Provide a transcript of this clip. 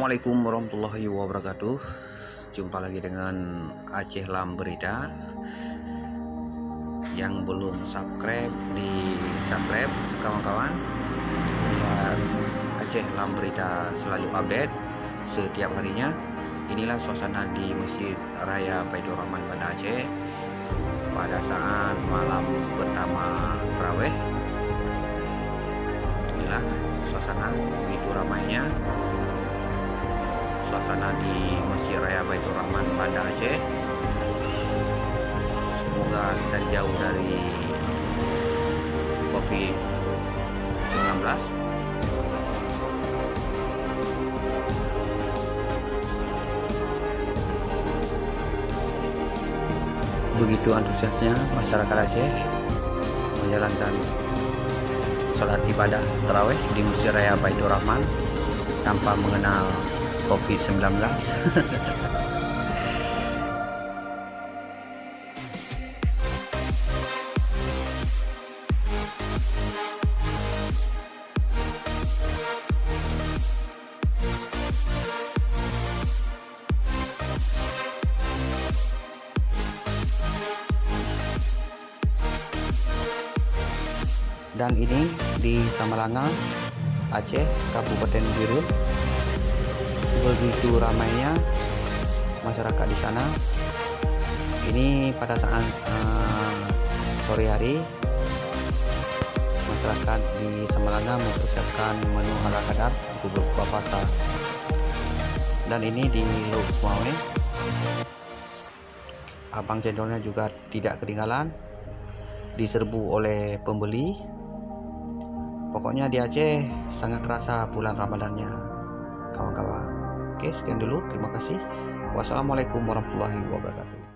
Assalamualaikum warahmatullahi wabarakatuh. Jumpa lagi dengan Aceh Lam Berita. Yang belum subscribe, di subscribe kawan-kawan, biar Aceh Lam Berita selalu update setiap harinya. Inilah suasana di Masjid Raya Baitur Rahman Banda Aceh pada saat malam pertama tarawih. Inilah suasana, begitu ramainya suasana di Masjid Raya Baitur Rahman Banda Aceh. Semoga kita jauh dari COVID-19. Begitu antusiasnya masyarakat Aceh menjalankan sholat ibadah tarawih di Masjid Raya Baitur Rahman tanpa mengenal COVID-19. Dan ini di Samalanga, Aceh, Kabupaten Biren. Begitu ramainya masyarakat di sana. Ini pada saat sore hari, masyarakat di Samalanga mempersiapkan menu ala kadar untuk berbuka puasa. Dan ini di Lok Sumawe, abang cendolnya juga tidak ketinggalan, diserbu oleh pembeli. Pokoknya di Aceh sangat terasa bulan Ramadannya, kawan-kawan. Oke, sekian dulu. Terima kasih. Wassalamualaikum warahmatullahi wabarakatuh.